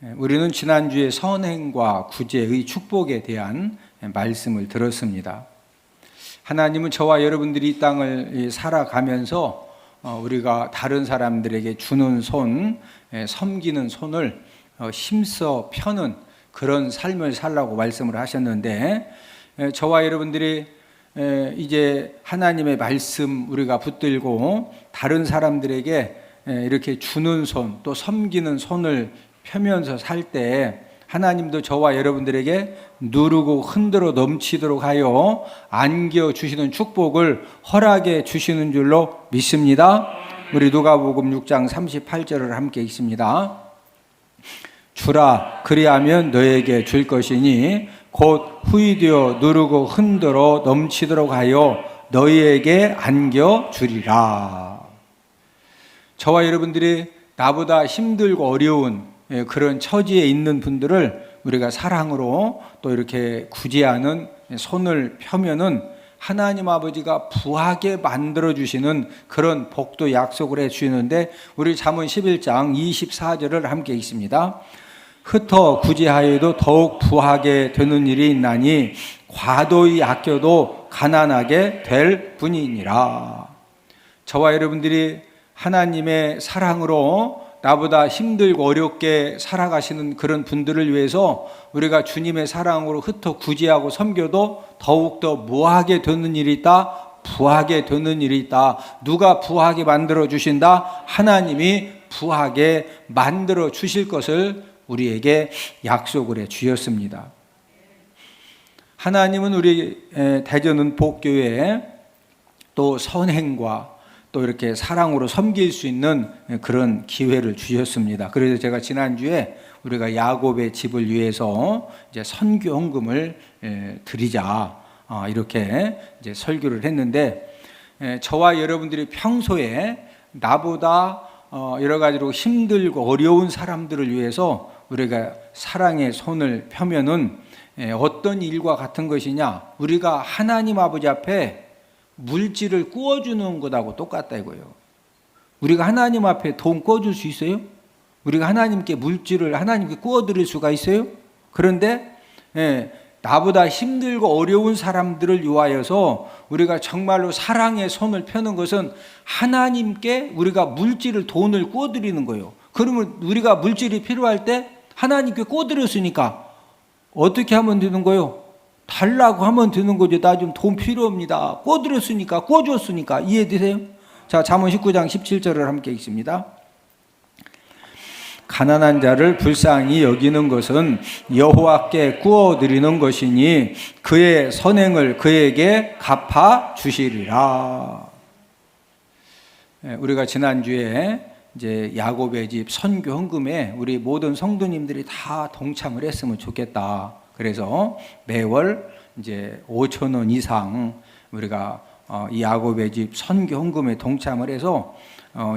우리는 지난주에 선행과 구제의 축복에 대한 말씀을 들었습니다. 하나님은 저와 여러분들이 이 땅을 살아가면서 우리가 다른 사람들에게 주는 손, 섬기는 손을 힘써 펴는 그런 삶을 살라고 말씀을 하셨는데, 저와 여러분들이 이제 하나님의 말씀 우리가 붙들고 다른 사람들에게 이렇게 주는 손, 또 섬기는 손을 펴면서 살 때 하나님도 저와 여러분들에게 누르고 흔들어 넘치도록 하여 안겨주시는 축복을 허락해 주시는 줄로 믿습니다. 우리 누가복음 6장 38절을 함께 읽습니다. 주라, 그리하면 너에게 줄 것이니 곧 후이되어 누르고 흔들어 넘치도록 하여 너희에게 안겨주리라. 저와 여러분들이 나보다 힘들고 어려운 그런 처지에 있는 분들을 우리가 사랑으로 또 이렇게 구제하는 손을 펴면은 하나님 아버지가 부하게 만들어주시는 그런 복도 약속을 해주시는데, 우리 잠언 11장 24절을 함께 읽습니다. 흩어 구제하여도 더욱 부하게 되는 일이 있나니 과도히 아껴도 가난하게 될 뿐이니라. 저와 여러분들이 하나님의 사랑으로 나보다 힘들고 어렵게 살아가시는 그런 분들을 위해서 우리가 주님의 사랑으로 흩어 구제하고 섬겨도 더욱더 무하게 되는 일이 있다, 부하게 되는 일이 있다. 누가 부하게 만들어 주신다? 하나님이 부하게 만들어 주실 것을 우리에게 약속을 해 주셨습니다. 하나님은 우리 대전은복교회에 또 선행과 또 이렇게 사랑으로 섬길 수 있는 그런 기회를 주셨습니다. 그래서 제가 지난주에 우리가 야곱의 집을 위해서 이제 선교 헌금을 드리자 이렇게 이제 설교를 했는데, 저와 여러분들이 평소에 나보다 여러 가지로 힘들고 어려운 사람들을 위해서 우리가 사랑의 손을 펴면은 어떤 일과 같은 것이냐, 우리가 하나님 아버지 앞에 물질을 구워주는 것하고 똑같다 이거예요. 우리가 하나님 앞에 돈 구워줄 수 있어요? 우리가 하나님께 물질을 하나님께 구워드릴 수가 있어요? 그런데 나보다 힘들고 어려운 사람들을 위하여서 우리가 정말로 사랑의 손을 펴는 것은 하나님께 우리가 물질을, 돈을 구워드리는 거예요. 그러면 우리가 물질이 필요할 때 하나님께 구워드렸으니까 어떻게 하면 되는 거예요? 달라고 하면 되는 거죠. 나 좀 돈 필요합니다. 구워드렸으니까, 구워줬으니까. 이해되세요? 자, 잠언 19장 17절을 함께 읽습니다. 가난한 자를 불쌍히 여기는 것은 여호와께 구워드리는 것이니 그의 선행을 그에게 갚아 주시리라. 우리가 지난주에 이제 야곱의 집 선교 헌금에 우리 모든 성도님들이 다 동참을 했으면 좋겠다. 그래서 매월 이제 5,000원 이상 우리가 이 야곱의 집 선교 헌금에 동참을 해서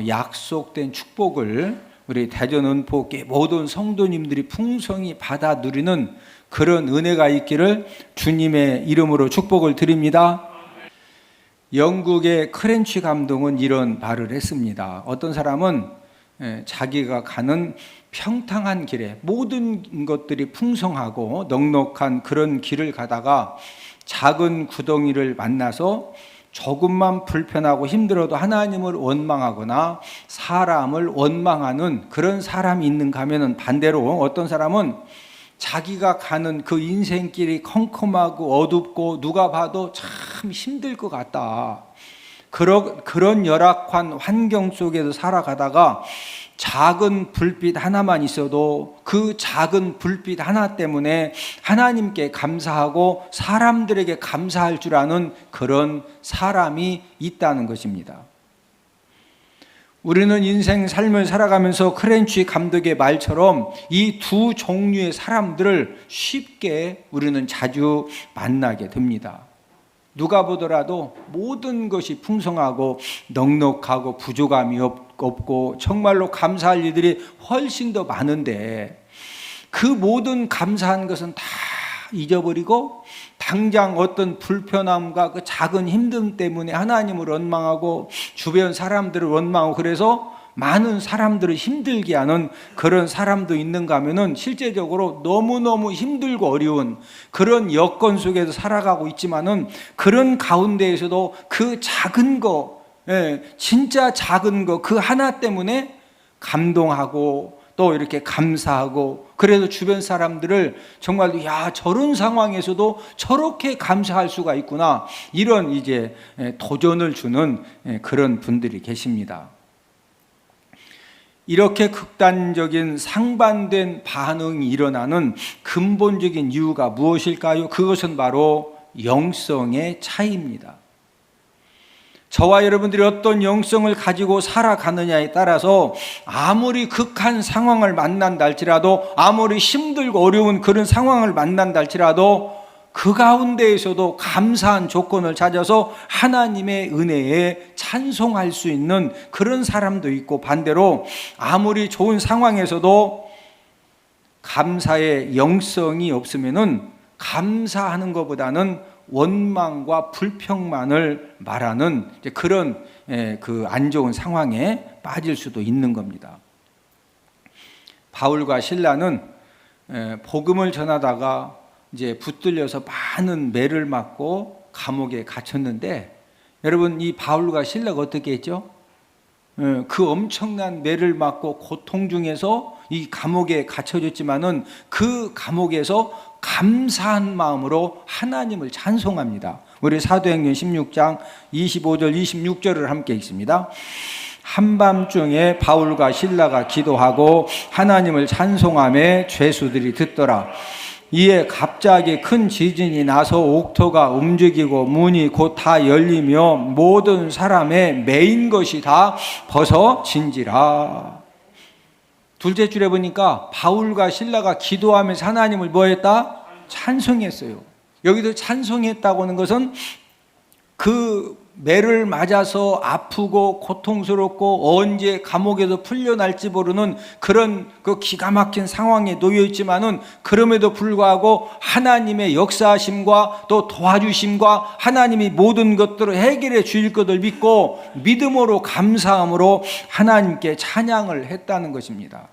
약속된 축복을 우리 대전은복의 모든 성도님들이 풍성히 받아 누리는 그런 은혜가 있기를 주님의 이름으로 축복을 드립니다. 영국의 크렌치 감독은 이런 말을 했습니다. 어떤 사람은 자기가 가는 평탄한 길에 모든 것들이 풍성하고 넉넉한 그런 길을 가다가 작은 구덩이를 만나서 조금만 불편하고 힘들어도 하나님을 원망하거나 사람을 원망하는 그런 사람이 있는가 하면은, 반대로 어떤 사람은 자기가 가는 그 인생길이 컴컴하고 어둡고 누가 봐도 참 힘들 것 같다, 그런 열악한 환경 속에서 살아가다가 작은 불빛 하나만 있어도 그 작은 불빛 하나 때문에 하나님께 감사하고 사람들에게 감사할 줄 아는 그런 사람이 있다는 것입니다. 우리는 인생 삶을 살아가면서 크렌치 감독의 말처럼 이 두 종류의 사람들을 쉽게 우리는 자주 만나게 됩니다. 누가 보더라도 모든 것이 풍성하고 넉넉하고 부족함이 없고 정말로 감사할 일들이 훨씬 더 많은데, 그 모든 감사한 것은 다 잊어버리고 당장 어떤 불편함과 그 작은 힘듦 때문에 하나님을 원망하고 주변 사람들을 원망하고, 그래서 많은 사람들을 힘들게 하는 그런 사람도 있는가 하면은 실제적으로 너무너무 힘들고 어려운 그런 여건 속에서 살아가고 있지만은 그런 가운데에서도 그 작은 거, 진짜 작은 거 그 하나 때문에 감동하고 또 이렇게 감사하고, 그래서 주변 사람들을 정말로 야, 저런 상황에서도 저렇게 감사할 수가 있구나, 이런 이제 도전을 주는 그런 분들이 계십니다. 이렇게 극단적인 상반된 반응이 일어나는 근본적인 이유가 무엇일까요? 그것은 바로 영성의 차이입니다. 저와 여러분들이 어떤 영성을 가지고 살아가느냐에 따라서 아무리 극한 상황을 만난다 할지라도, 아무리 힘들고 어려운 그런 상황을 만난다 할지라도 그 가운데에서도 감사한 조건을 찾아서 하나님의 은혜에 찬송할 수 있는 그런 사람도 있고, 반대로 아무리 좋은 상황에서도 감사의 영성이 없으면은 감사하는 것보다는 원망과 불평만을 말하는 그런 그 안 좋은 상황에 빠질 수도 있는 겁니다. 바울과 실라는 복음을 전하다가 이제 붙들려서 많은 매를 맞고 감옥에 갇혔는데, 여러분 이 바울과 실라가 어떻게 했죠? 그 엄청난 매를 맞고 고통 중에서 이 감옥에 갇혀졌지만은 그 감옥에서 감사한 마음으로 하나님을 찬송합니다. 우리 사도행전 16장 25절 26절을 함께 읽습니다. 한밤중에 바울과 실라가 기도하고 하나님을 찬송하며 죄수들이 듣더라. 이에 갑자기 큰 지진이 나서 옥토가 움직이고 문이 곧 다 열리며 모든 사람의 매인 것이 다 벗어진지라. 둘째 줄에 보니까 바울과 실라가 기도하면서 하나님을 뭐 했다? 찬송했어요. 여기도 찬송했다고 하는 것은 그 매를 맞아서 아프고 고통스럽고 언제 감옥에서 풀려날지 모르는 그런 그 기가 막힌 상황에 놓여 있지만은, 그럼에도 불구하고 하나님의 역사하심과 또 도와주심과 하나님이 모든 것들을 해결해 주실 것을 믿고 믿음으로 감사함으로 하나님께 찬양을 했다는 것입니다.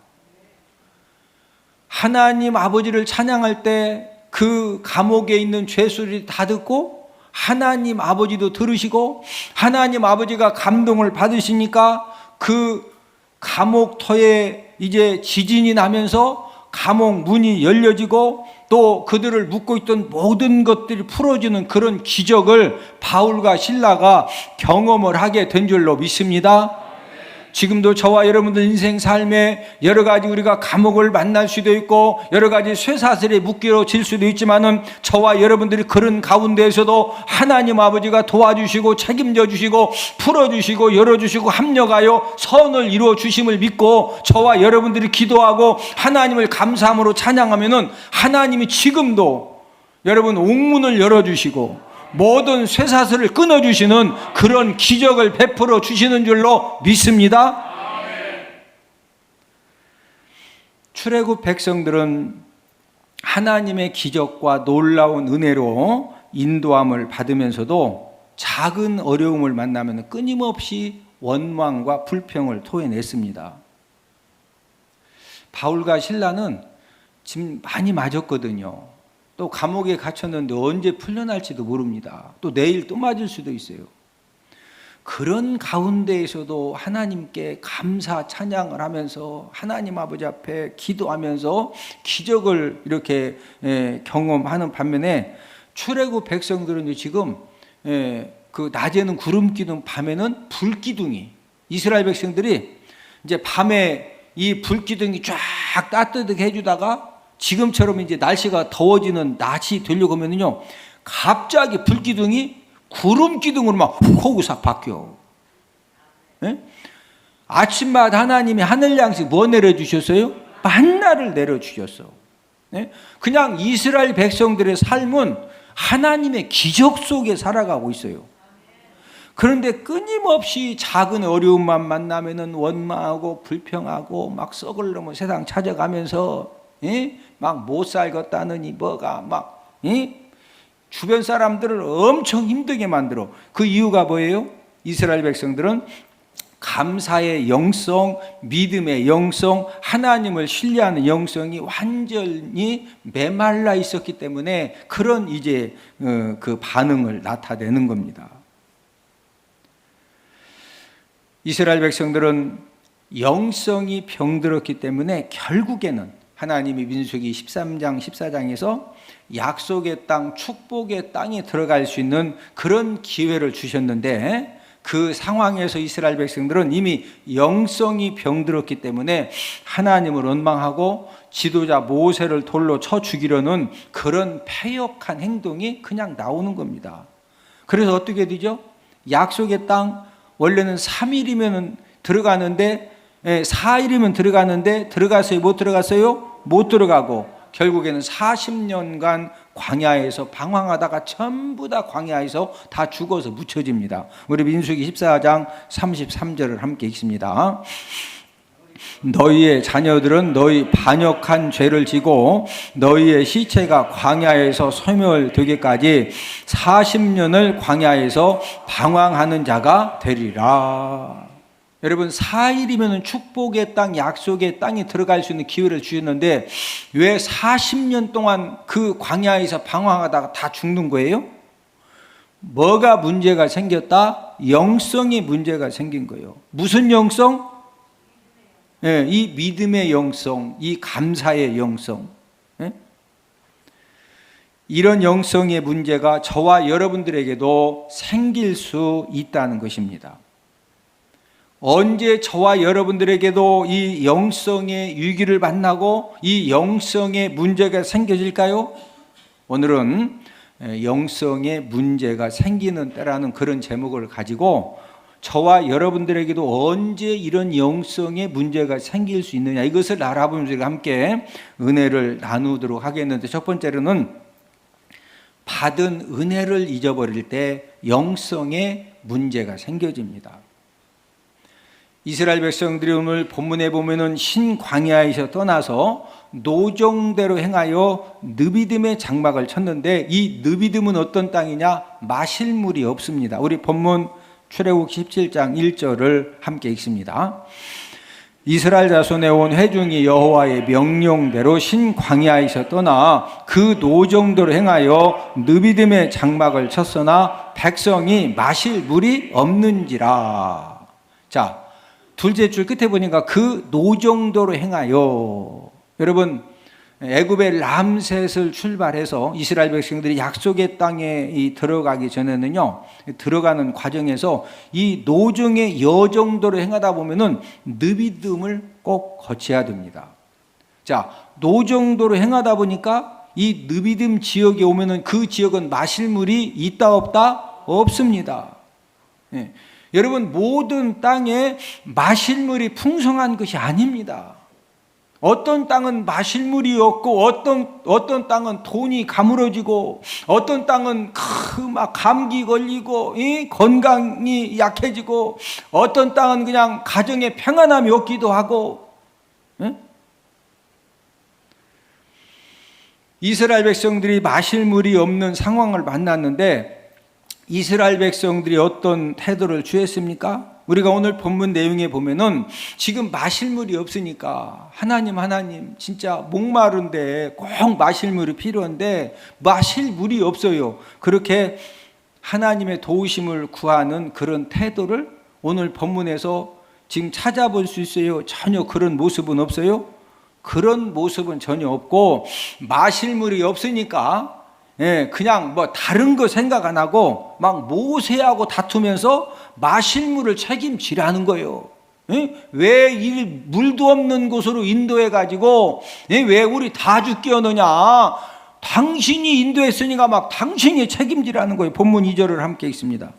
하나님 아버지를 찬양할 때 그 감옥에 있는 죄수들이 다 듣고 하나님 아버지도 들으시고 하나님 아버지가 감동을 받으시니까 그 감옥터에 이제 지진이 나면서 감옥 문이 열려지고 또 그들을 묶고 있던 모든 것들이 풀어지는 그런 기적을 바울과 실라가 경험을 하게 된 줄로 믿습니다. 지금도 저와 여러분들 인생 삶에 여러 가지 우리가 감옥을 만날 수도 있고 여러 가지 쇠사슬에 묶여질 수도 있지만은, 저와 여러분들이 그런 가운데에서도 하나님 아버지가 도와주시고 책임져 주시고 풀어주시고 열어주시고 합력하여 선을 이루어 주심을 믿고 저와 여러분들이 기도하고 하나님을 감사함으로 찬양하면은 하나님이 지금도 여러분 옥문을 열어주시고 모든 쇠사슬을 끊어주시는 그런 기적을 베풀어 주시는 줄로 믿습니다. 출애굽 백성들은 하나님의 기적과 놀라운 은혜로 인도함을 받으면서도 작은 어려움을 만나면 끊임없이 원망과 불평을 토해냈습니다. 바울과 실라는 지금 많이 맞았거든요. 또 감옥에 갇혔는데 언제 풀려날지도 모릅니다. 또 내일 또 맞을 수도 있어요. 그런 가운데에서도 하나님께 감사 찬양을 하면서 하나님 아버지 앞에 기도하면서 기적을 이렇게 경험하는 반면에, 출애굽 백성들은 지금 그 낮에는 구름 기둥, 밤에는 불 기둥이, 이스라엘 백성들이 이제 밤에 이 불 기둥이 쫙 따뜻하게 해주다가 지금처럼 이제 날씨가 더워지는 낮이 되려고 하면요, 갑자기 불기둥이 구름기둥으로 막 호구삭 바뀌어. 아침마다 하나님이 하늘 양식 뭐 내려주셨어요? 만나를 내려주셨어. 그냥 이스라엘 백성들의 삶은 하나님의 기적 속에 살아가고 있어요. 그런데 끊임없이 작은 어려움만 만나면은 원망하고 불평하고 막 썩을 놈의 세상 찾아가면서 막 못 살겠다느니 뭐가 막 주변 사람들을 엄청 힘들게 만들어. 그 이유가 뭐예요? 이스라엘 백성들은 감사의 영성, 믿음의 영성, 하나님을 신뢰하는 영성이 완전히 메말라 있었기 때문에 그런 이제 그 반응을 나타내는 겁니다. 이스라엘 백성들은 영성이 병들었기 때문에 결국에는 하나님이 민수기 13장, 14장에서 약속의 땅, 축복의 땅에 들어갈 수 있는 그런 기회를 주셨는데 그 상황에서 이스라엘 백성들은 이미 영성이 병들었기 때문에 하나님을 원망하고 지도자 모세를 돌로 쳐 죽이려는 그런 패역한 행동이 그냥 나오는 겁니다. 그래서 어떻게 되죠? 약속의 땅 원래는 3일이면 들어가는데 4일이면 들어가는데 들어갔어요? 못 들어갔어요? 못 들어가고 결국에는 40년간 광야에서 방황하다가 전부 다 광야에서 다 죽어서 묻혀집니다. 우리 민수기 14장 33절을 함께 읽습니다. 너희의 자녀들은 너희 반역한 죄를 지고 너희의 시체가 광야에서 소멸되기까지 40년을 광야에서 방황하는 자가 되리라. 여러분 4일이면 축복의 땅, 약속의 땅에 들어갈 수 있는 기회를 주셨는데 왜 40년 동안 그 광야에서 방황하다가 다 죽는 거예요? 뭐가 문제가 생겼다? 영성이 문제가 생긴 거예요. 무슨 영성? 이 믿음의 영성, 이 감사의 영성. 이런 영성의 문제가 저와 여러분들에게도 생길 수 있다는 것입니다. 언제 저와 여러분들에게도 이 영성의 위기를 만나고 이 영성의 문제가 생겨질까요? 오늘은 영성의 문제가 생기는 때라는 그런 제목을 가지고 저와 여러분들에게도 언제 이런 영성의 문제가 생길 수 있느냐 이것을 알아보면서 우리가 함께 은혜를 나누도록 하겠는데 첫 번째로는 받은 은혜를 잊어버릴 때 영성의 문제가 생겨집니다. 이스라엘 백성들이 오늘 본문에 보면은 신광야에서 떠나서 노정대로 행하여 느비딤의 장막을 쳤는데 이 느비딤은 어떤 땅이냐? 마실 물이 없습니다. 우리 본문 출애굽 17장 1절을 함께 읽습니다. 이스라엘 자손에 온 회중이 여호와의 명령대로 신광야에서 떠나 그 노정도로 행하여 느비딤의 장막을 쳤으나 백성이 마실 물이 없는지라. 자, 둘째 줄 끝에 보니까 그 노정도로 행하여. 여러분 애굽의 람셋을 출발해서 이스라엘 백성들이 약속의 땅에 들어가기 전에는요, 들어가는 과정에서 이 노정의 여정도로 행하다 보면은 느비딤을 꼭 거쳐야 됩니다. 자, 노정도로 행하다 보니까 이 느비딤 지역에 오면은 그 지역은 마실 물이 있다 없다? 없습니다. 예. 여러분 모든 땅에 마실 물이 풍성한 것이 아닙니다. 어떤 땅은 마실 물이 없고 어떤 땅은 돈이 가물어지고 어떤 땅은 막 감기 걸리고 건강이 약해지고 어떤 땅은 그냥 가정에 평안함이 없기도 하고. 이스라엘 백성들이 마실 물이 없는 상황을 만났는데 이스라엘 백성들이 어떤 태도를 취했습니까? 우리가 오늘 본문 내용에 보면은 지금 마실 물이 없으니까 하나님 진짜 목마른데 꼭 마실 물이 필요한데 마실 물이 없어요. 그렇게 하나님의 도우심을 구하는 그런 태도를 오늘 본문에서 지금 찾아볼 수 있어요? 전혀 그런 모습은 없어요? 그런 모습은 전혀 없고 마실 물이 없으니까 그냥 뭐 다른 거 생각 안 하고 막 모세하고 다투면서 마실 물을 책임지라는 거예요. 왜 이 물도 없는 곳으로 인도해 가지고 왜 우리 다 죽게 하느냐? 당신이 인도했으니까 막 당신이 책임지라는 거예요. 본문 2절을 함께 읽습니다.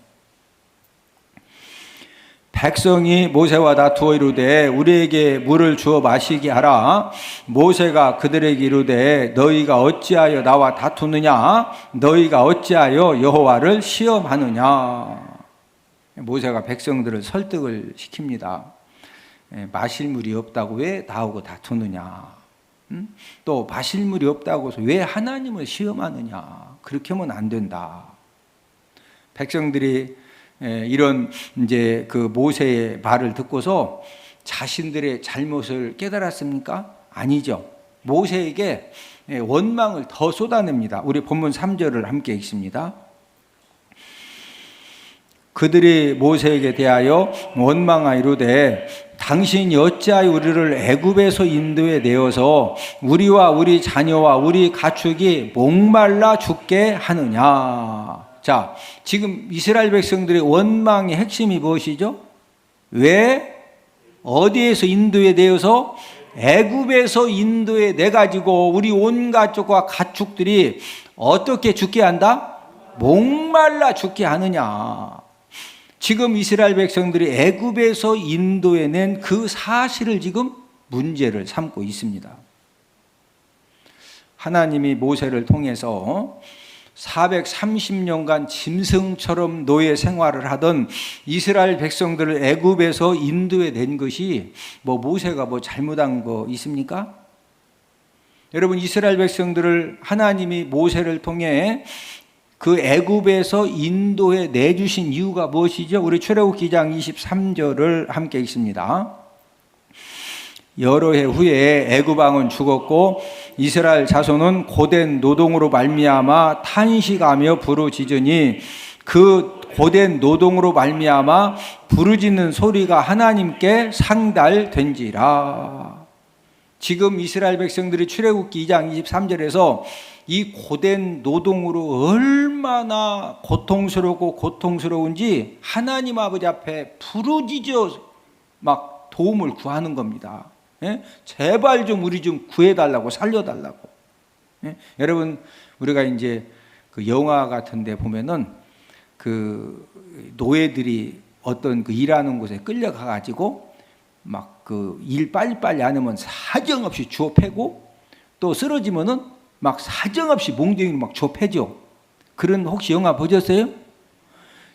백성이 모세와 다투어 이르되 우리에게 물을 주어 마시게 하라. 모세가 그들에게 이르되 너희가 어찌하여 나와 다투느냐? 너희가 어찌하여 여호와를 시험하느냐? 모세가 백성들을 설득을 시킵니다. 마실 물이 없다고 왜 나하고 다투느냐? 또 마실 물이 없다고 해서 왜 하나님을 시험하느냐? 그렇게 하면 안 된다. 백성들이 이런 이제 그 모세의 말을 듣고서 자신들의 잘못을 깨달았습니까? 아니죠. 모세에게 원망을 더 쏟아냅니다. 우리 본문 3절을 함께 읽습니다. 그들이 모세에게 대하여 원망하이로되 당신이 어찌하여 우리를 애굽에서 인도에 내어서 우리와 우리 자녀와 우리 가축이 목말라 죽게 하느냐. 자, 지금 이스라엘 백성들의 원망의 핵심이 무엇이죠? 왜 어디에서 인도에 내어서 애굽에서 인도에 내 가지고 우리 온 가족과 가축들이 어떻게 죽게 한다? 목말라 죽게 하느냐. 지금 이스라엘 백성들이 애굽에서 인도에 낸 그 사실을 지금 문제를 삼고 있습니다. 하나님이 모세를 통해서 430년간 짐승처럼 노예 생활을 하던 이스라엘 백성들을 애굽에서 인도에 낸 것이 모세가 잘못한 거 있습니까? 여러분, 이스라엘 백성들을 하나님이 모세를 통해 그 애굽에서 인도에 내주신 이유가 무엇이죠? 우리 출애굽기 2장 23절을 함께 읽습니다. 여러 해 후에 애굽 왕은 죽었고 이스라엘 자손은 고된 노동으로 말미암아 탄식하며 부르짖으니 그 고된 노동으로 말미암아 부르짖는 소리가 하나님께 상달된지라. 지금 이스라엘 백성들이 출애굽기 2장 23절에서 이 고된 노동으로 얼마나 고통스럽고 고통스러운지 하나님 아버지 앞에 부르짖어 막 도움을 구하는 겁니다. 예? 제발 좀 우리 좀 구해달라고, 살려달라고. 예? 여러분, 우리가 이제 그 영화 같은 데 보면은 그 노예들이 어떤 그 일하는 곳에 끌려가 가지고 막 그 일 빨리빨리 안 하면 사정없이 주워 패고 또 쓰러지면은 막 사정없이 몽둥이로 막 주워 패죠. 그런 혹시 영화 보셨어요?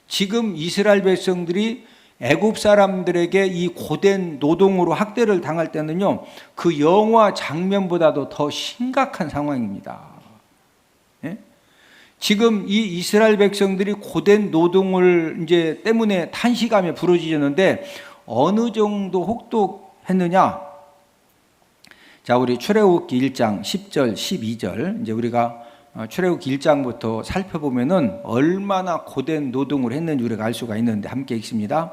지금 이스라엘 백성들이 애굽 사람들에게 이 고된 노동으로 학대를 당할 때는요, 그 영화 장면보다도 더 심각한 상황입니다. 예? 지금 이 이스라엘 백성들이 고된 노동을 이제 때문에 탄식하며 부르짖었는데 어느 정도 혹독했느냐? 자, 우리 출애굽기 1장 10절, 12절 이제 우리가 출애굽기 1장부터 살펴보면은 얼마나 고된 노동을 했는지 우리가 알 수가 있는데 함께 읽습니다.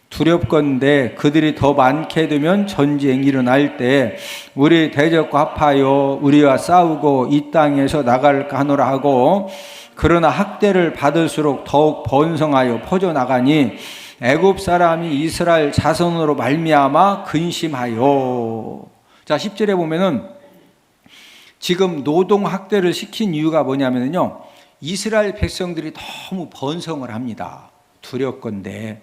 두렵건대 그들이 더 많게 되면 전쟁이 일어날 때 우리 대적과 합하여 우리와 싸우고 이 땅에서 나갈까 하노라 하고 그러나 학대를 받을수록 더욱 번성하여 퍼져나가니 애굽 사람이 이스라엘 자손으로 말미암아 근심하여. 자, 10절에 보면은 지금 노동 학대를 시킨 이유가 뭐냐면요, 이스라엘 백성들이 너무 번성을 합니다. 두렵건대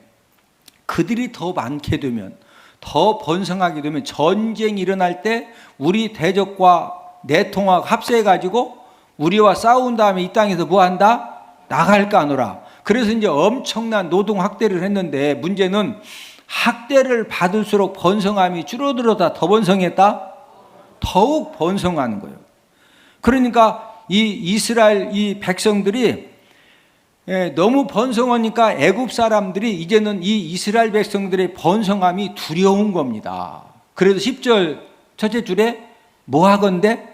그들이 더 많게 되면, 더 번성하게 되면 전쟁이 일어날 때 우리 대적과 내통하고 합세해가지고 우리와 싸운 다음에 이 땅에서 뭐 한다? 나갈까 하노라. 그래서 이제 엄청난 노동 학대를 했는데 문제는 학대를 받을수록 번성함이 줄어들어다 더 번성했다? 더욱 번성하는 거예요. 그러니까 이 이스라엘 이 백성들이 너무 번성하니까 애굽 사람들이 이제는 이 이스라엘 백성들의 번성함이 두려운 겁니다. 그래서 10절 첫째 줄에 뭐 하건대?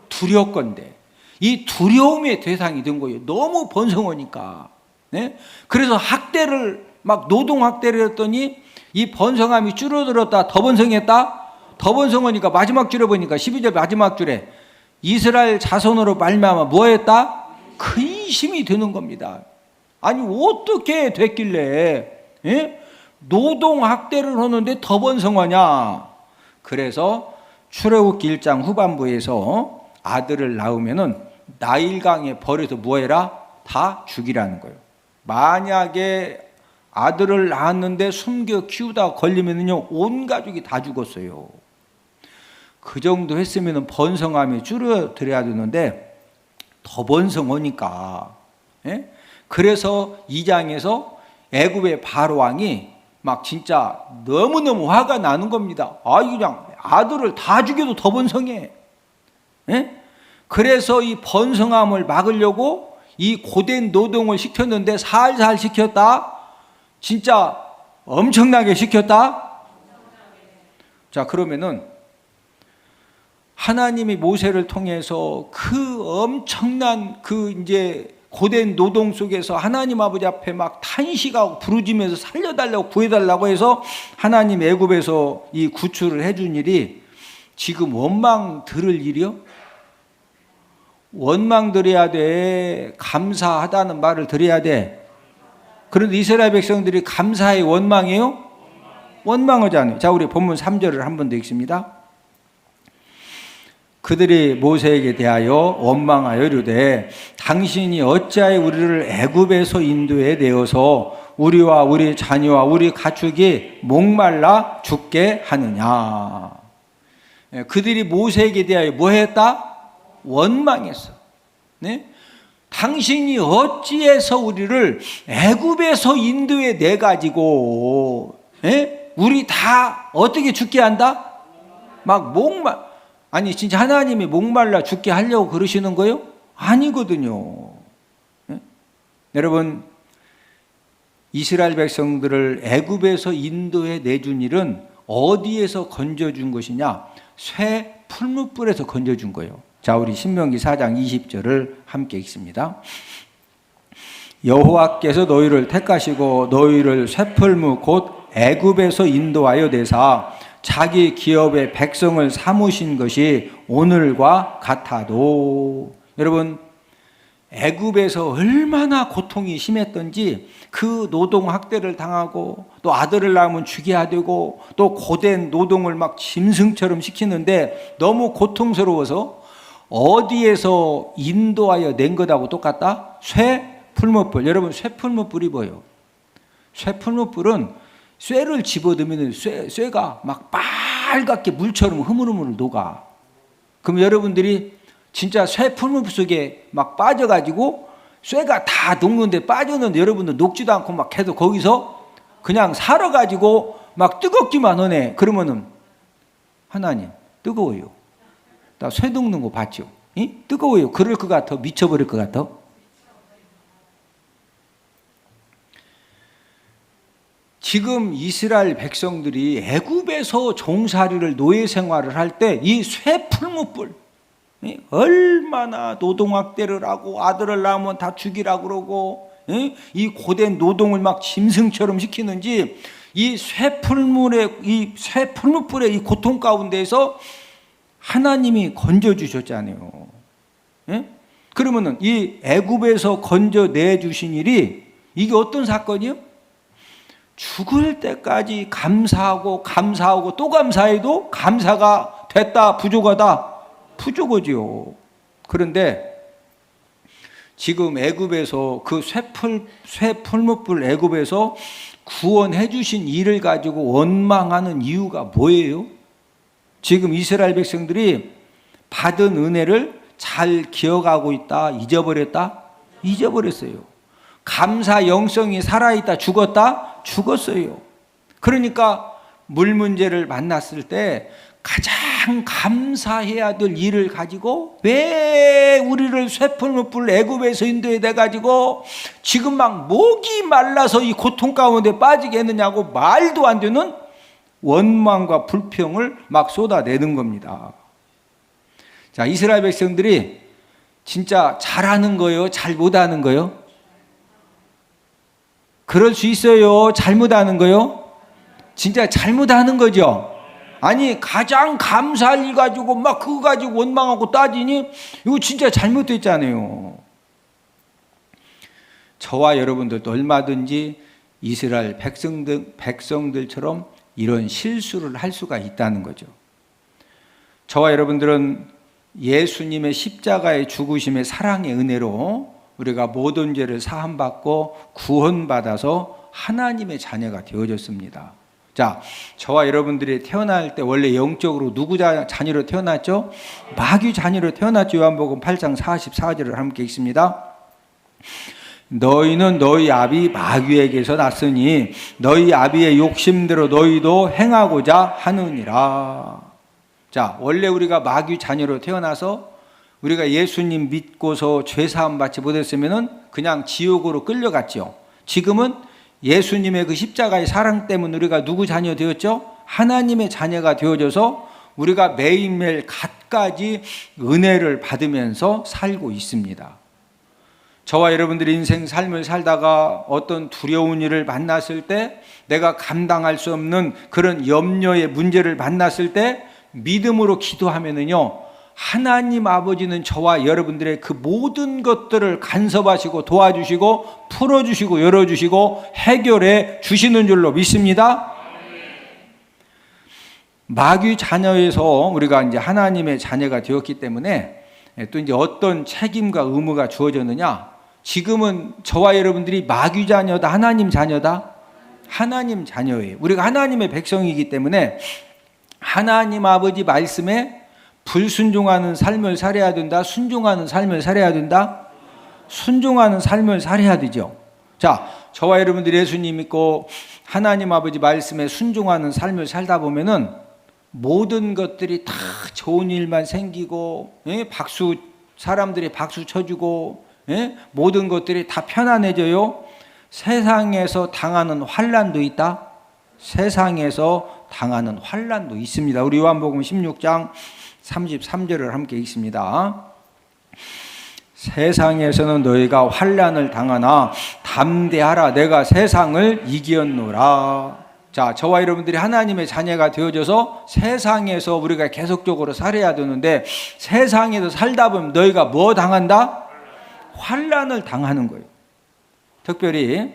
두렵건대. 이 두려움의 대상이 된 거예요. 너무 번성하니까. 네? 그래서 학대를 막 노동 학대를 했더니 이 번성함이 줄어들었다 더 번성했다? 더 번성하니까 마지막 줄에 보니까 12절 마지막 줄에 이스라엘 자손으로 말미암아 뭐 했다? 근심이 드는 겁니다. 아니 어떻게 됐길래 노동 학대를 하는데 더 번성하냐? 그래서 출애굽기 1장 후반부에서 아들을 낳으면은 나일강에 버려서 뭐해라? 다 죽이라는 거예요. 만약에 아들을 낳았는데 숨겨 키우다가 걸리면은요 온 가족이 다 죽었어요. 그 정도 했으면 번성함이 줄어들어야 되는데 더 번성하니까. 그래서 2장에서 애굽의 바로 왕이 막 진짜 너무너무 화가 나는 겁니다. 그냥 아들을 다 죽여도 더 번성해. 그래서 이 번성함을 막으려고 이 고된 노동을 시켰는데 살살 시켰다? 진짜 엄청나게 시켰다? 자, 그러면은 하나님이 모세를 통해서 그 엄청난 그 이제 고된 노동 속에서 하나님 아버지 앞에 막 탄식하고 부르짖으면서 살려달라고 구해달라고 해서 하나님 애굽에서 이 구출을 해준 일이 지금 원망 들을 일이요? 원망 드려야 돼? 감사하다는 말을 드려야 돼? 그런데 이스라엘 백성들이 감사의 원망이에요? 원망하지 않아요. 자, 우리 본문 3절을 한 번 더 읽습니다. 그들이 모세에게 대하여 원망하여 이르되 당신이 어찌하여 우리를 애굽에서 인도해 내어서 우리와 우리 자녀와 우리 가축이 목말라 죽게 하느냐. 그들이 모세에게 대하여 뭐 했다? 원망했어. 네? 당신이 어찌해서 우리를 애굽에서 인도해 내 가지고 우리 다 어떻게 죽게 한다? 막 아니 진짜 하나님이 목말라 죽게 하려고 그러시는 거예요? 아니거든요. 여러분, 이스라엘 백성들을 애굽에서 인도해 내준 일은 어디에서 건져준 것이냐? 쇠 풀무불에서 건져준 거예요. 자, 우리 신명기 4장 20절을 함께 읽습니다. 여호와께서 너희를 택하시고 너희를 쇠풀무 곧 애굽에서 인도하여 내사 자기 기업의 백성을 삼으신 것이 오늘과 같아도. 여러분, 애굽에서 얼마나 고통이 심했던지 그 노동 학대를 당하고 또 아들을 낳으면 죽여야 되고 또 고된 노동을 막 짐승처럼 시키는데 너무 고통스러워서 어디에서 인도하여 낸 것하고 똑같다? 쇠풀무불. 여러분, 쇠풀무불이 뭐예요? 쇠풀무불은 쇠를 집어넣으면 쇠가 막 빨갛게 물처럼 흐물흐물 녹아. 그럼 여러분들이 진짜 쇠풀무불 속에 막 빠져가지고 쇠가 다 녹는데 빠졌는데 여러분들 녹지도 않고 막 계속 거기서 그냥 살아가지고 막 뜨겁기만 하네. 그러면은 하나님 뜨거워요. 나 쇠 녹는 거 봤죠? 뜨거워요. 그럴 것 같아? 미쳐버릴 것 같아? 지금 이스라엘 백성들이 애굽에서 종살이를 노예 생활을 할 때 이 쇠풀무불 얼마나 노동학대를 하고 아들을 낳으면 다 죽이라고 그러고 이 고된 노동을 막 짐승처럼 시키는지 이 쇠풀무불의 이 고통 가운데에서 하나님이 건져주셨잖아요. 그러면은 이 애굽에서 건져내 주신 일이 이게 어떤 사건이요? 죽을 때까지 감사하고 또 감사해도 감사가 됐다 부족하다? 부족하지요. 그런데 지금 애굽에서 그 쇠풀무불 애굽에서 구원해 주신 일을 가지고 원망하는 이유가 뭐예요? 지금 이스라엘 백성들이 받은 은혜를 잘 기억하고 있다? 잊어버렸다? 잊어버렸어요. 감사 영성이 살아있다? 죽었다? 죽었어요. 그러니까 물 문제를 만났을 때 가장 감사해야 될 일을 가지고 왜 우리를 쇠풀무불 애굽에서 인도해 내 가지고 지금 막 목이 말라서 이 고통 가운데 빠지게 했느냐고 말도 안 되는 원망과 불평을 막 쏟아내는 겁니다. 자, 이스라엘 백성들이 진짜 잘하는 거예요? 잘 못하는 거예요? 그럴 수 있어요? 잘못하는 거요? 진짜 잘못하는 거죠? 아니, 가장 감사할 일 가지고 막 그거 가지고 원망하고 따지니 이거 진짜 잘못됐잖아요. 저와 여러분들도 얼마든지 이스라엘 백성들처럼 이런 실수를 할 수가 있다는 거죠. 저와 여러분들은 예수님의 십자가의 죽으심의 사랑의 은혜로 우리가 모든 죄를 사함받고 구원받아서 하나님의 자녀가 되어졌습니다. 자, 저와 여러분들이 태어날 때 원래 영적으로 누구 자녀로 태어났죠? 마귀 자녀로 태어났죠. 요한복음 8장 44절을 함께 읽습니다. 너희는 너희 아비 마귀에게서 났으니 너희 아비의 욕심대로 너희도 행하고자 하느니라. 자, 원래 우리가 마귀 자녀로 태어나서 우리가 예수님 믿고서 죄사함 받지 못했으면은 그냥 지옥으로 끌려갔죠. 지금은 예수님의 그 십자가의 사랑 때문에 우리가 누구 자녀 되었죠? 하나님의 자녀가 되어져서 우리가 매일매일 갖가지 은혜를 받으면서 살고 있습니다. 저와 여러분들이 인생 삶을 살다가 어떤 두려운 일을 만났을 때, 내가 감당할 수 없는 그런 염려의 문제를 만났을 때 믿음으로 기도하면은요, 하나님 아버지는 저와 여러분들의 그 모든 것들을 간섭하시고 도와주시고 풀어주시고 열어주시고 해결해 주시는 줄로 믿습니다. 마귀 자녀에서 우리가 이제 하나님의 자녀가 되었기 때문에 또 이제 어떤 책임과 의무가 주어졌느냐? 지금은 저와 여러분들이 마귀 자녀다, 하나님 자녀다? 하나님 자녀예요. 우리가 하나님의 백성이기 때문에 하나님 아버지 말씀에 불순종하는 삶을 살아야 된다, 순종하는 삶을 살아야 된다? 순종하는 삶을 살아야 되죠. 자, 저와 여러분들이 예수님 믿고 하나님 아버지 말씀에 순종하는 삶을 살다 보면은 모든 것들이 다 좋은 일만 생기고, 사람들이 박수 쳐주고, 모든 것들이 다 편안해져요. 세상에서 당하는 환난도 있다. 세상에서 당하는 환난도 있습니다. 우리 요한복음 16장 33절을 함께 읽습니다. 세상에서는 너희가 환난을 당하나 담대하라, 내가 세상을 이겼노라. 자, 저와 여러분들이 하나님의 자녀가 되어져서 세상에서 우리가 계속적으로 살아야 되는데, 세상에서 살다 보면 너희가 뭐 당한다? 환난을 당하는 거예요. 특별히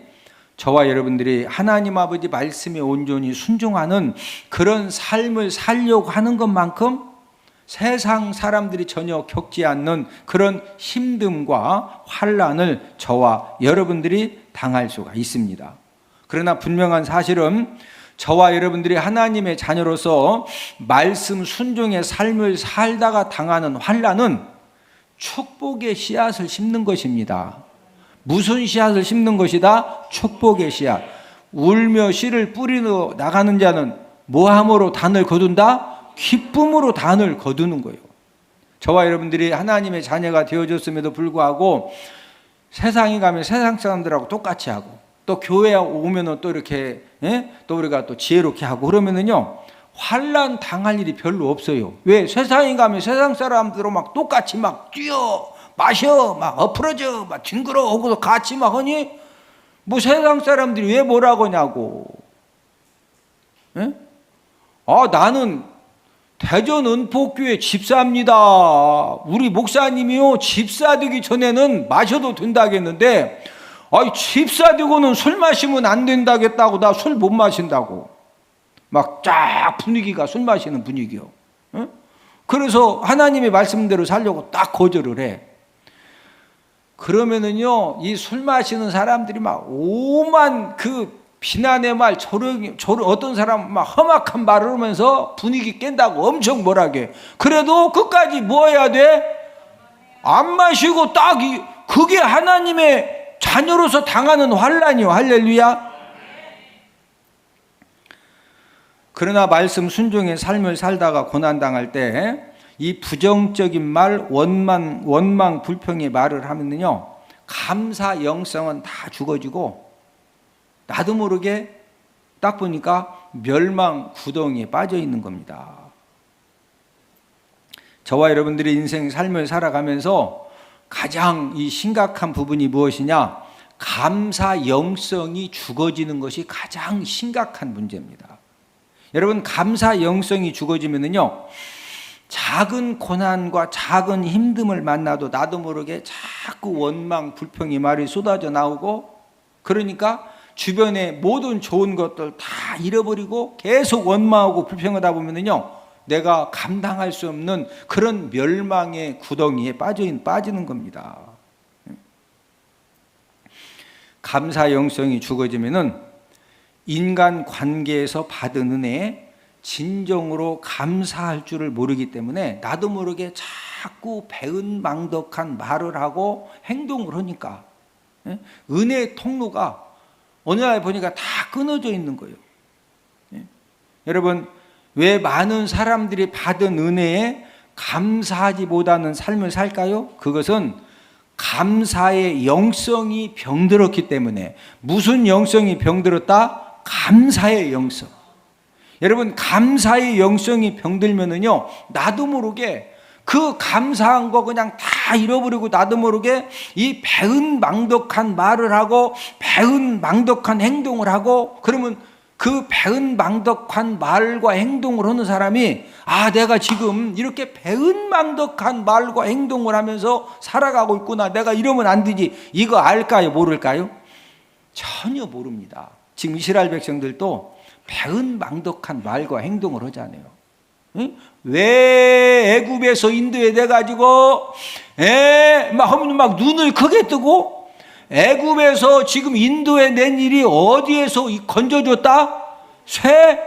저와 여러분들이 하나님 아버지 말씀에 온전히 순종하는 그런 삶을 살려고 하는 것만큼 세상 사람들이 전혀 겪지 않는 그런 힘듦과 환난을 저와 여러분들이 당할 수가 있습니다. 그러나 분명한 사실은 저와 여러분들이 하나님의 자녀로서 말씀 순종의 삶을 살다가 당하는 환난은 축복의 씨앗을 심는 것입니다. 무슨 씨앗을 심는 것이다? 축복의 씨앗. 울며 씨를 뿌리러 나가는 자는 뭐함으로 단을 거둔다? 기쁨으로 단을 거두는 거예요. 저와 여러분들이 하나님의 자녀가 되어졌음에도 불구하고 세상에 가면 세상 사람들하고 똑같이 하고, 또 교회에 오면은 또 이렇게 또 우리가 또 지혜롭게 하고 그러면은요, 환난 당할 일이 별로 없어요. 왜? 세상에 가면 세상 사람들하고 막 똑같이 막 뛰어 마셔 막 엎어져 막 뒹굴어 오고서 같이 막 하니 뭐 세상 사람들이 왜 뭐라고 하냐고. 나는 대전 은폭교회 집사입니다. 우리 목사님이요, 집사 되기 전에는 마셔도 된다겠는데, 집사 되고는 술 마시면 안 된다겠다고, 나 술 못 마신다고. 막 쫙 분위기가 술 마시는 분위기요. 그래서 하나님의 말씀대로 살려고 딱 거절을 해. 그러면은요, 이 술 마시는 사람들이 막 오만 그 비난의 말, 어떤 사람 막 험악한 말을 하면서 분위기 깬다고 엄청 뭐라게. 그래도 끝까지 뭐 해야 돼? 안 마시고 딱 그게 하나님의 자녀로서 당하는 환난이요. 할렐루야. 그러나 말씀 순종의 삶을 살다가 고난당할 때 이 부정적인 말, 원망 불평의 말을 하면요, 감사 영성은 다 죽어지고 나도 모르게 딱 보니까 멸망 구덩이에 빠져 있는 겁니다. 저와 여러분들이 인생 삶을 살아가면서 가장 이 심각한 부분이 무엇이냐? 감사 영성이 죽어지는 것이 가장 심각한 문제입니다. 여러분, 감사 영성이 죽어지면은요, 작은 고난과 작은 힘듦을 만나도 나도 모르게 자꾸 원망 불평의 말이 쏟아져 나오고, 그러니까 주변의 모든 좋은 것들 다 잃어버리고 계속 원망하고 불평하다 보면은요, 내가 감당할 수 없는 그런 멸망의 구덩이에 빠지는 겁니다. 감사 영성이 죽어지면은 인간 관계에서 받은 은혜에 진정으로 감사할 줄을 모르기 때문에 나도 모르게 자꾸 배은망덕한 말을 하고 행동을 하니까 은혜의 통로가 어느 날 보니까 다 끊어져 있는 거예요. 여러분, 왜 많은 사람들이 받은 은혜에 감사하지 못하는 삶을 살까요? 그것은 감사의 영성이 병들었기 때문에. 무슨 영성이 병들었다? 감사의 영성. 여러분, 감사의 영성이 병들면은요, 나도 모르게 그 감사한 거 그냥 다 잃어버리고 나도 모르게 이 배은망덕한 말을 하고 배은망덕한 행동을 하고, 그러면 그 배은망덕한 말과 행동을 하는 사람이 내가 지금 이렇게 배은망덕한 말과 행동을 하면서 살아가고 있구나, 내가 이러면 안 되지, 이거 알까요? 모를까요? 전혀 모릅니다. 지금 이스라엘 백성들도 배은망덕한 말과 행동을 하잖아요. 응? 왜 애굽에서 인도에 돼가지고 막 눈을 크게 뜨고, 애굽에서 지금 인도에 낸 일이 어디에서 건져줬다? 쇠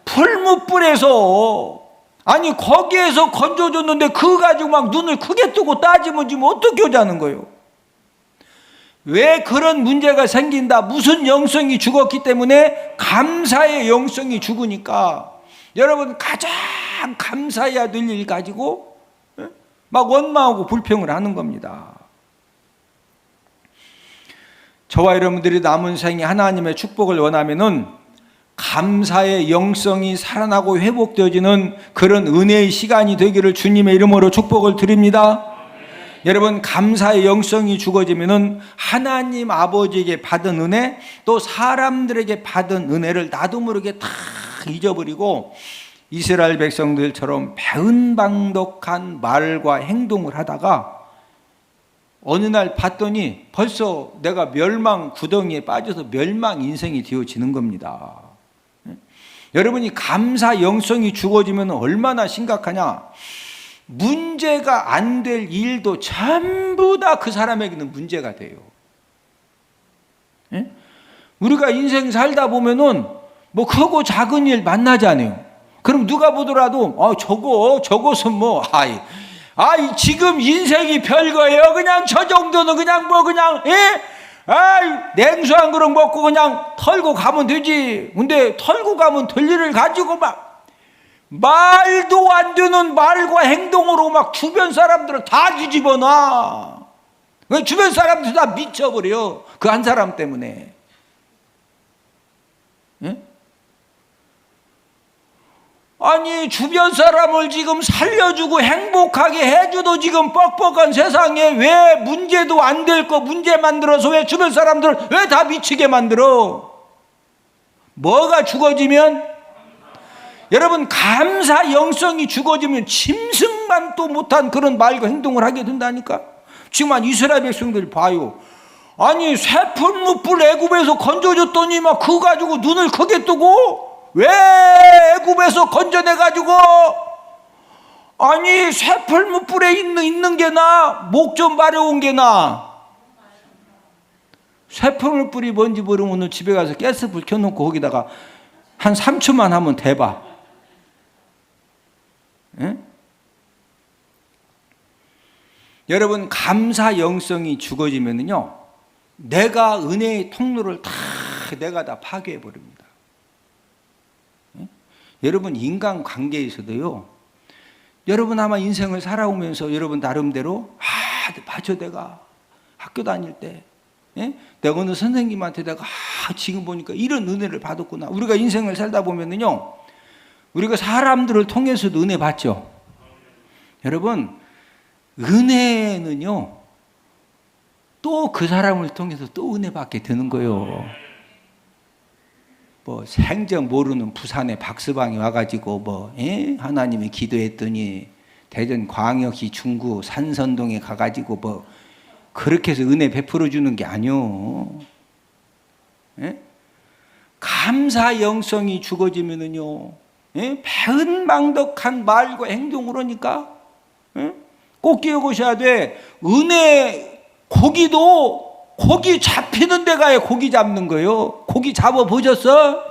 풀무불에서. 아니 거기에서 건져줬는데 그거 가지고 막 눈을 크게 뜨고 따지면 지금 어떻게 하자는 거예요? 왜 그런 문제가 생긴다? 무슨 영성이 죽었기 때문에? 감사의 영성이 죽으니까. 여러분, 가장 감사해야 될 일 가지고 막 원망하고 불평을 하는 겁니다. 저와 여러분들이 남은 생에 하나님의 축복을 원하면은 감사의 영성이 살아나고 회복되어지는 그런 은혜의 시간이 되기를 주님의 이름으로 축복을 드립니다. 여러분, 감사의 영성이 죽어지면은 하나님 아버지에게 받은 은혜, 또 사람들에게 받은 은혜를 나도 모르게 다 잊어버리고 이스라엘 백성들처럼 배은망덕한 말과 행동을 하다가 어느 날 봤더니 벌써 내가 멸망 구덩이에 빠져서 멸망 인생이 되어지는 겁니다. 여러분이 감사 영성이 죽어지면 얼마나 심각하냐? 문제가 안 될 일도 전부 다 그 사람에게는 문제가 돼요. 우리가 인생 살다 보면은 뭐 크고 작은 일 만나잖아요. 그럼 누가 보더라도 저것은 뭐 지금 인생이 별거예요. 그냥 저 정도는 그냥 냉수 한 그릇 먹고 그냥 털고 가면 되지. 근데 털고 가면 될 일을 가지고 막 말도 안 되는 말과 행동으로 막 주변 사람들을 다 뒤집어 놔. 주변 사람들 다 미쳐버려. 그 한 사람 때문에. 아니 주변 사람을 지금 살려주고 행복하게 해줘도 지금 뻑뻑한 세상에 왜 문제도 안 될 거 문제 만들어서 왜 주변 사람들을 왜 다 미치게 만들어? 뭐가 죽어지면? 여러분, 감사 영성이 죽어지면 짐승만 또 못한 그런 말과 행동을 하게 된다니까. 지금 이스라엘 백성들 봐요. 아니 쇠풀무불 애굽에서 건져줬더니 막 그거 가지고 눈을 크게 뜨고, 왜 애굽에서 건져내가지고 아니 쇠풀무불에 있는 게 나, 목 좀 마려운 게 나. 쇠풀무불이 뭔지 모르면 오늘 집에 가서 가스불 켜놓고 거기다가 한 3초만 하면 대봐. 여러분, 감사 영성이 죽어지면요, 내가 은혜의 통로를 내가 다 파괴해 버립니다. 여러분, 인간 관계에서도요, 여러분 아마 인생을 살아오면서 여러분 나름대로 맞아, 내가 학교 다닐 때 내가 어느 선생님한테 내가 지금 보니까 이런 은혜를 받았구나. 우리가 인생을 살다 보면은요, 우리가 사람들을 통해서도 은혜 받죠. 여러분, 은혜는요 또 그 사람을 통해서 또 은혜 받게 되는 거예요. 뭐 생전 모르는 부산의 박스방이 와가지고 하나님이 기도했더니 대전 광역시 중구 산선동에 가가지고 그렇게 해서 은혜 베풀어 주는 게 아니요. 감사 영성이 죽어지면은요, 배은망덕한 말과 행동을 하니까 꼭 기억하셔야 돼. 은혜, 고기 잡히는 데 가야 고기 잡는 거예요. 고기 잡아보셨어?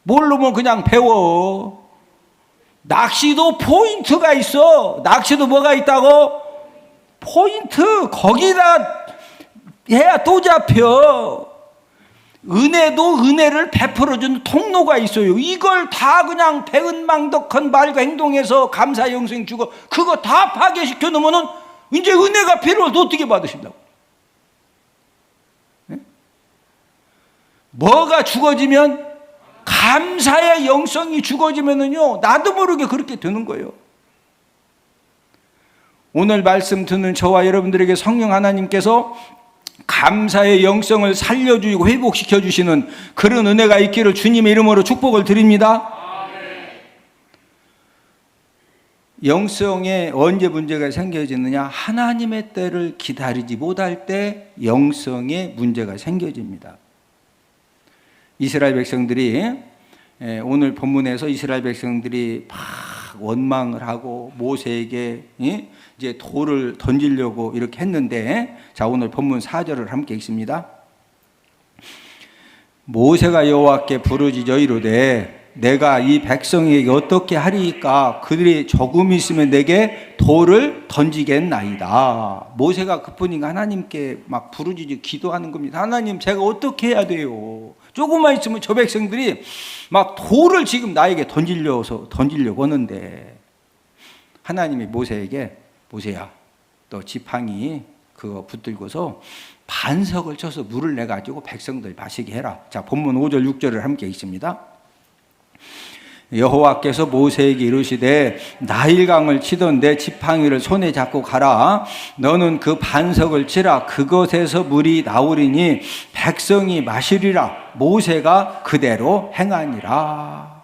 모르면 그냥 배워. 낚시도 포인트가 있어. 낚시도 뭐가 있다고? 포인트. 거기다 해야 또 잡혀. 은혜도 은혜를 베풀어주는 통로가 있어요. 이걸 다 그냥 배은망덕한 말과 행동에서 감사 영생 주고 그거 다 파괴시켜 놓으면은 이제 은혜가 필요할 때 어떻게 받으신다고? 네? 뭐가 죽어지면 감사의 영성이 죽어지면은요 나도 모르게 그렇게 되는 거예요. 오늘 말씀 듣는 저와 여러분들에게 성령 하나님께서 감사의 영성을 살려주고 회복시켜 주시는 그런 은혜가 있기를 주님의 이름으로 축복을 드립니다. 영성에 언제 문제가 생겨지느냐? 하나님의 때를 기다리지 못할 때 영성에 문제가 생겨집니다. 이스라엘 백성들이 오늘 본문에서 이스라엘 백성들이 막 원망을 하고 모세에게 이제 돌을 던지려고 이렇게 했는데, 자 오늘 본문 4절을 함께 읽습니다. 모세가 여호와께 부르짖어 이르되 내가 이 백성에게 어떻게 하리이까? 그들이 조금 있으면 내게 돌을 던지겠나이다. 모세가 급하니까 하나님께 막 부르짖어 기도하는 겁니다. 하나님, 제가 어떻게 해야 돼요? 조금만 있으면 저 백성들이 막 돌을 지금 나에게 던지려고 하는데, 하나님이 모세에게, 모세야, 너 지팡이 그거 붙들고서 반석을 쳐서 물을 내가지고 백성들 마시게 해라. 자, 본문 5절 6절을 함께 읽습니다. 여호와께서 모세에게 이르시되 나일강을 치던 내 지팡이를 손에 잡고 가라. 너는 그 반석을 치라. 그것에서 물이 나오리니 백성이 마시리라. 모세가 그대로 행하니라.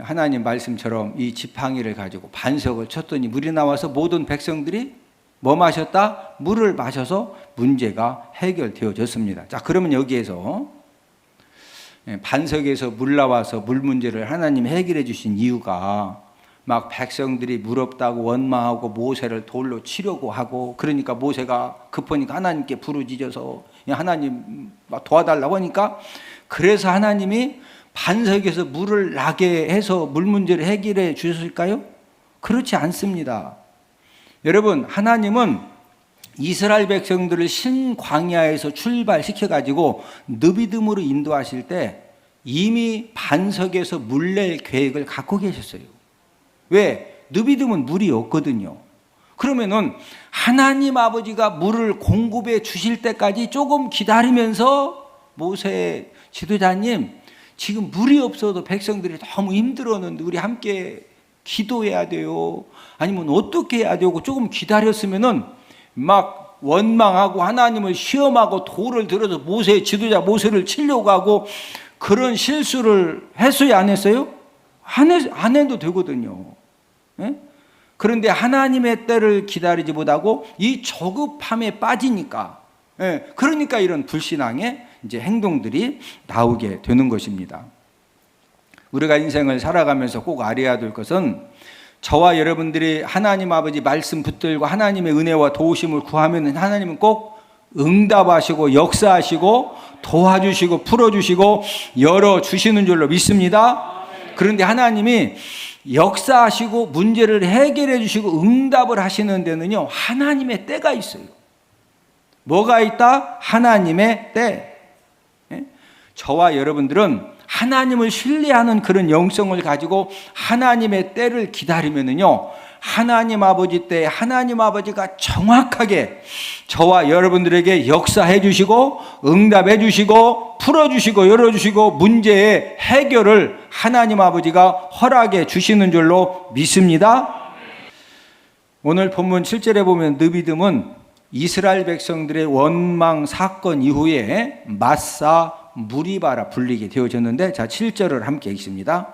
하나님 말씀처럼 이 지팡이를 가지고 반석을 쳤더니 물이 나와서 모든 백성들이 뭐 마셨다? 물을 마셔서 문제가 해결되어졌습니다. 자, 그러면 여기에서 반석에서 물 나와서 물 문제를 하나님 해결해 주신 이유가 막 백성들이 물 없다고 원망하고 모세를 돌로 치려고 하고, 그러니까 모세가 급하니까 하나님께 부르짖어서 하나님 도와달라고 하니까, 그래서 하나님이 반석에서 물을 나게 해서 물 문제를 해결해 주셨을까요? 그렇지 않습니다. 여러분, 하나님은 이스라엘 백성들을 신광야에서 출발시켜가지고 느비듬으로 인도하실 때 이미 반석에서 물 낼 계획을 갖고 계셨어요. 왜? 느비듬은 물이 없거든요. 그러면은 하나님 아버지가 물을 공급해 주실 때까지 조금 기다리면서 모세 지도자님, 지금 물이 없어도 백성들이 너무 힘들었는데 우리 함께 기도해야 돼요. 아니면 어떻게 해야 되고 조금 기다렸으면은 막 원망하고 하나님을 시험하고 돌을 들어서 모세 지도자 모세를 치려고 하고 그런 실수를 했어요, 안 했어요? 안 해도 되거든요. 예? 그런데 하나님의 때를 기다리지 못하고 이 조급함에 빠지니까, 예, 그러니까 이런 불신앙의 이제 행동들이 나오게 되는 것입니다. 우리가 인생을 살아가면서 꼭 알아야 될 것은, 저와 여러분들이 하나님 아버지 말씀 붙들고 하나님의 은혜와 도우심을 구하면 하나님은 꼭 응답하시고 역사하시고 도와주시고 풀어주시고 열어주시는 줄로 믿습니다. 그런데 하나님이 역사하시고 문제를 해결해 주시고 응답을 하시는 데는요, 하나님의 때가 있어요. 뭐가 있다? 하나님의 때. 저와 여러분들은 하나님을 신뢰하는 그런 영성을 가지고 하나님의 때를 기다리면은요, 하나님 아버지 때 하나님 아버지가 정확하게 저와 여러분들에게 역사해 주시고 응답해 주시고 풀어 주시고 열어 주시고 문제의 해결을 하나님 아버지가 허락해 주시는 줄로 믿습니다. 오늘 본문 7절에 보면 느비듬은 이스라엘 백성들의 원망 사건 이후에 마사 무리바라 불리게 되어졌는데, 자 7절을 함께 읽습니다.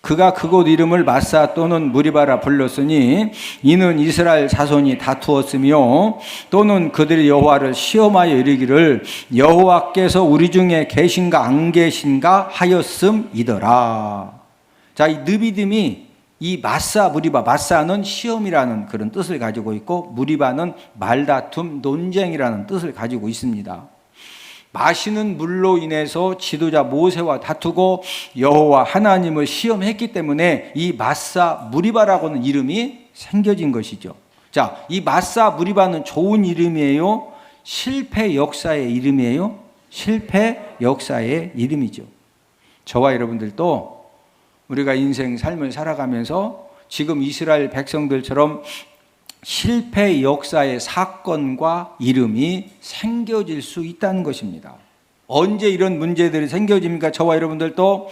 그가 그곳 이름을 마사 또는 무리바라 불렀으니 이는 이스라엘 자손이 다투었으며 또는 그들이 여호와를 시험하여 이르기를 여호와께서 우리 중에 계신가 안 계신가 하였음이더라. 자, 이 느비듬이 이 마사 무리바, 마사는 시험이라는 그런 뜻을 가지고 있고 무리바는 말다툼 논쟁이라는 뜻을 가지고 있습니다. 마시는 물로 인해서 지도자 모세와 다투고 여호와 하나님을 시험했기 때문에 이 마사 무리바라고는 이름이 생겨진 것이죠. 자, 이 마사 무리바는 좋은 이름이에요? 실패 역사의 이름이에요. 실패 역사의 이름이죠. 저와 여러분들도 우리가 인생 삶을 살아가면서 지금 이스라엘 백성들처럼 실패 역사의 사건과 이름이 생겨질 수 있다는 것입니다. 언제 이런 문제들이 생겨집니까? 저와 여러분들도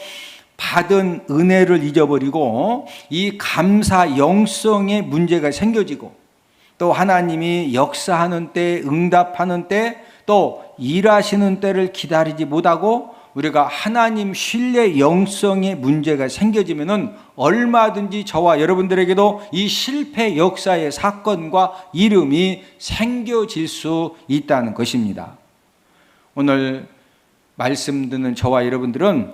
받은 은혜를 잊어버리고 이 감사 영성의 문제가 생겨지고, 또 하나님이 역사하는 때, 응답하는 때, 또 일하시는 때를 기다리지 못하고 우리가 하나님 신뢰 영성의 문제가 생겨지면은 얼마든지 저와 여러분들에게도 이 실패 역사의 사건과 이름이 생겨질 수 있다는 것입니다. 오늘 말씀 듣는 저와 여러분들은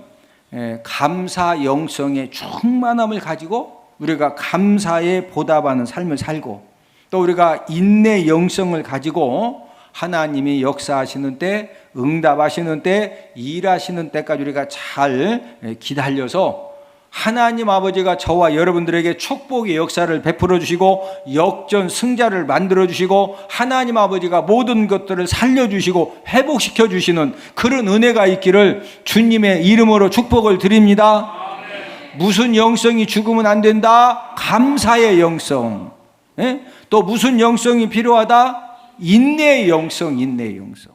감사 영성의 충만함을 가지고 우리가 감사에 보답하는 삶을 살고, 또 우리가 인내 영성을 가지고 하나님이 역사하시는 때, 응답하시는 때, 일하시는 때까지 우리가 잘 기다려서 하나님 아버지가 저와 여러분들에게 축복의 역사를 베풀어 주시고 역전 승자를 만들어 주시고 하나님 아버지가 모든 것들을 살려주시고 회복시켜 주시는 그런 은혜가 있기를 주님의 이름으로 축복을 드립니다. 무슨 영성이 죽으면 안 된다? 감사의 영성. 또 무슨 영성이 필요하다? 인내의 영성, 인내의 영성.